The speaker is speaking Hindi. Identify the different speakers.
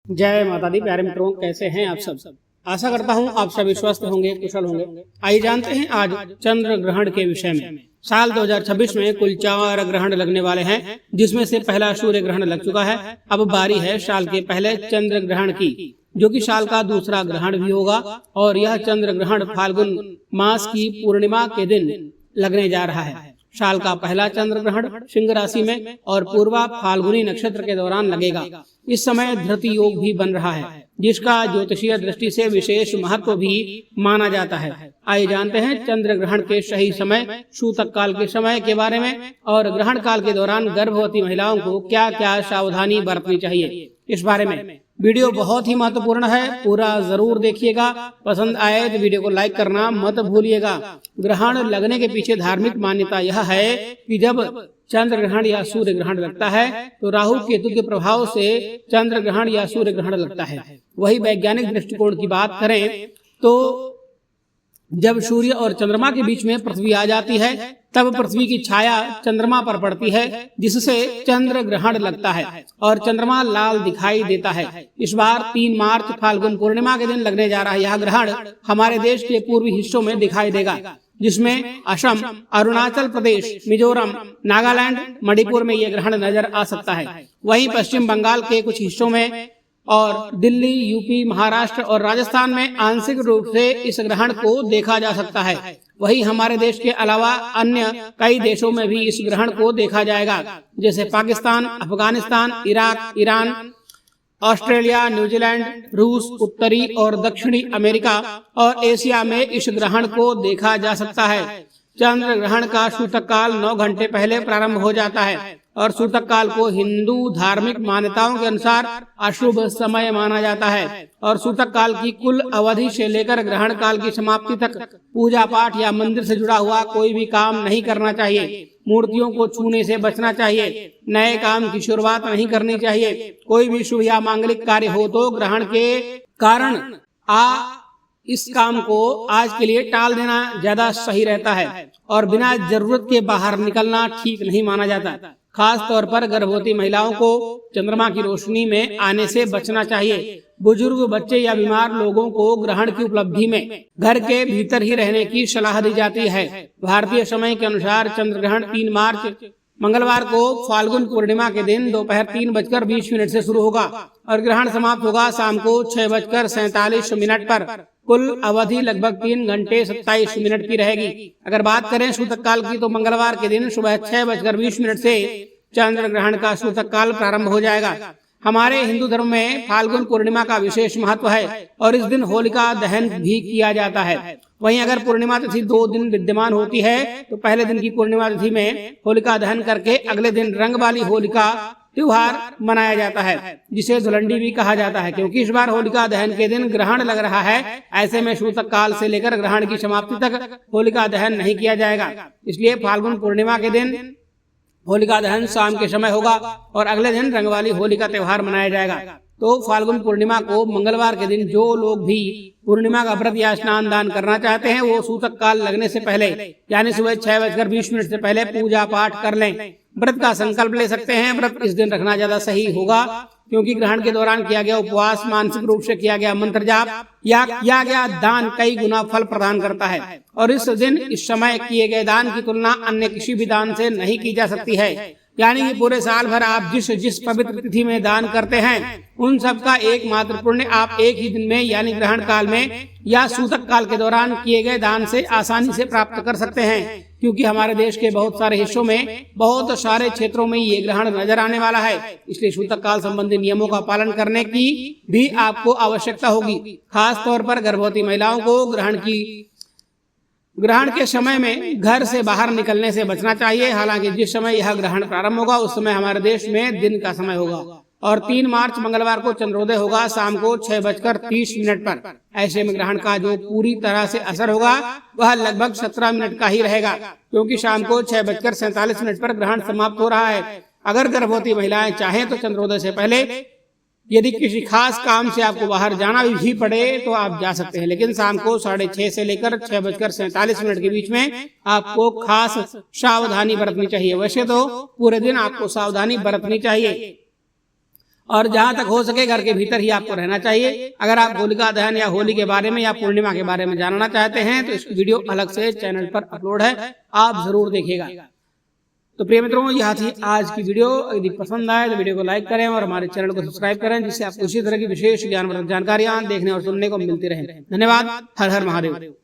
Speaker 1: जय माता दी। प्यारे मित्रों, कैसे हैं आप सब? आशा करता हूं आप सभी स्वस्थ होंगे, कुशल होंगे। आइए जानते हैं आज चंद्र ग्रहण के विषय में। साल 2026 में कुल 4 ग्रहण लगने वाले हैं, जिसमें से पहला सूर्य ग्रहण लग चुका है। अब बारी है साल के पहले चंद्र ग्रहण की, जो कि साल का दूसरा ग्रहण भी होगा। और यह चंद्र ग्रहण फाल्गुन मास की पूर्णिमा के दिन लगने जा रहा है। साल का पहला चंद्र ग्रहण सिंह राशि में और पूर्वा फाल्गुनी नक्षत्र के दौरान लगेगा। इस समय धृति योग भी बन रहा है, जिसका ज्योतिषीय दृष्टि से विशेष महत्व भी माना जाता है। आइए जानते हैं चंद्र ग्रहण के सही समय, सूतक काल के समय के बारे में, और ग्रहण काल के दौरान गर्भवती महिलाओं को क्या क्या सावधानी बरतनी चाहिए, इस बारे में। वीडियो बहुत ही महत्वपूर्ण है, पूरा जरूर देखिएगा। पसंद आए तो वीडियो को लाइक करना मत भूलिएगा। ग्रहण लगने के पीछे धार्मिक मान्यता यह है कि जब चंद्र ग्रहण या सूर्य ग्रहण लगता है तो राहु केतु के प्रभाव से चंद्र ग्रहण या सूर्य ग्रहण लगता है। वही वैज्ञानिक दृष्टिकोण की बात करें तो जब सूर्य और चंद्रमा के बीच में पृथ्वी आ जाती है, तब पृथ्वी की छाया चंद्रमा पर पड़ती है, जिससे चंद्र ग्रहण लगता है और चंद्रमा लाल दिखाई देता है। इस बार 3 मार्च फाल्गुन पूर्णिमा के दिन लगने जा रहा है यह ग्रहण हमारे देश के पूर्वी हिस्सों में दिखाई देगा, जिसमें असम, अरुणाचल प्रदेश, मिजोरम, नागालैंड, मणिपुर में यह ग्रहण नजर आ सकता है। वहीं पश्चिम बंगाल के कुछ हिस्सों में और दिल्ली, यूपी, महाराष्ट्र और राजस्थान में आंशिक रूप से इस ग्रहण को देखा जा सकता है। वहीं हमारे देश के अलावा अन्य कई देशों में भी इस ग्रहण को देखा जाएगा, जैसे Pakistan, Afghanistan, Iraq, Iran, Australia, New Zealand, रूस, उत्तरी और दक्षिणी अमेरिका और एशिया में इस ग्रहण को देखा जा सकता है। चंद्र ग्रहण का सूतक काल 9 घंटे पहले प्रारंभ हो जाता है और सूतक काल को हिंदू धार्मिक मान्यताओं के अनुसार अशुभ समय माना जाता है। और सूतक काल की कुल अवधि से लेकर ग्रहण काल की समाप्ति तक पूजा पाठ या मंदिर से जुड़ा हुआ कोई भी काम नहीं करना चाहिए। मूर्तियों को छूने से बचना चाहिए। नए काम की शुरुआत नहीं करनी चाहिए। कोई भी शुभ या मांगलिक कार्य हो तो ग्रहण के कारण इस काम को आज के लिए टाल देना ज्यादा सही रहता है और बिना जरूरत के बाहर निकलना ठीक नहीं माना जाता। खास तौर पर गर्भवती महिलाओं को चंद्रमा की रोशनी में आने से बचना चाहिए। बुजुर्ग, बच्चे या बीमार लोगों को ग्रहण की उपलब्धि में घर के भीतर ही रहने की सलाह दी जाती है। भारतीय समय के अनुसार चंद्र ग्रहण 3 मार्च मंगलवार को फाल्गुन पूर्णिमा के दिन दोपहर 3:20 से शुरू होगा और ग्रहण समाप्त होगा शाम को 6:47 पर। कुल अवधि लगभग 3 घंटे 27 मिनट की रहेगी। अगर बात करें सूतक काल की तो मंगलवार के दिन सुबह 6:20 से चंद्र ग्रहण का सूतक काल प्रारंभ हो जाएगा। हमारे हिंदू धर्म में फाल्गुन पूर्णिमा का विशेष महत्व है और इस दिन होलिका दहन भी किया जाता है। वहीं अगर पूर्णिमा तिथि 2 दिन विद्यमान होती है तो पहले दिन की पूर्णिमा तिथि में होलिका दहन करके अगले दिन रंग वाली होलिका त्योहार मनाया जाता है, जिसे धुलंडी भी कहा जाता है। क्योंकि इस बार होलिका दहन के दिन ग्रहण लग रहा है, ऐसे में सूतक काल से लेकर ग्रहण की समाप्ति तक होलिका दहन नहीं किया जाएगा। इसलिए फाल्गुन पूर्णिमा के दिन होलिका दहन शाम के समय होगा और अगले दिन रंग वाली होली का त्योहार मनाया जाएगा। तो फाल्गुन पूर्णिमा को मंगलवार के दिन जो लोग भी पूर्णिमा का व्रत या स्नान दान करना चाहते हैं, वो सूतक काल लगने से पहले यानी सुबह 6:20 से पहले पूजा पाठ कर लें। व्रत का संकल्प ले सकते हैं। व्रत इस दिन रखना ज्यादा सही होगा, क्योंकि ग्रहण के दौरान किया गया उपवास, मानसिक रूप से किया गया मंत्र जाप या किया गया दान कई गुना फल प्रदान करता है। और इस दिन इस समय किए गए दान की तुलना अन्य किसी भी दान से नहीं की जा सकती है। यानी कि पूरे साल भर आप जिस पवित्र तिथि में दान करते हैं, उन सब का एकमात्र पुण्य आप एक ही दिन में यानी ग्रहण काल में या सूतक काल के दौरान किए गए दान से आसानी से प्राप्त कर सकते हैं। क्योंकि हमारे देश के बहुत सारे हिस्सों में बहुत सारे क्षेत्रों में ये ग्रहण नजर आने वाला है, इसलिए सूतक काल संबंधी नियमों का पालन करने की भी आपको आवश्यकता होगी। खास तौर पर गर्भवती महिलाओं को ग्रहण के समय में घर से बाहर निकलने से बचना चाहिए। हालांकि जिस समय यह ग्रहण प्रारंभ होगा उस समय हमारे देश में दिन का समय होगा और 3 मार्च मंगलवार को चंद्रोदय होगा शाम को 6:30 पर। ऐसे में ग्रहण का जो पूरी तरह से असर होगा वह लगभग 17 मिनट का ही रहेगा, क्योंकि शाम को 6:47 पर ग्रहण समाप्त हो रहा है। अगर गर्भवती महिलाएं चाहें तो चंद्रोदय से पहले यदि किसी खास काम से आपको बाहर जाना भी पड़े तो आप जा सकते हैं, लेकिन शाम को 6:30 से लेकर 6:47 के बीच में आपको खास सावधानी बरतनी चाहिए। वैसे तो पूरे दिन आपको सावधानी बरतनी चाहिए और जहां तक हो सके घर के भीतर ही आपको रहना चाहिए। अगर आप होलिका दहन या होली के बारे में या पूर्णिमा के बारे में जानना चाहते हैं तो इसकी वीडियो अलग से चैनल पर अपलोड है, आप जरूर देखिएगा। तो प्रिय मित्रों, यह थी आज की वीडियो। यदि पसंद आए तो वीडियो को लाइक करें और हमारे चैनल को सब्सक्राइब करें, जिससे आपको इसी तरह की विशेष ज्ञानवर्धक जानकारियां देखने और सुनने को मिलती रहें। धन्यवाद। हर हर महादेव।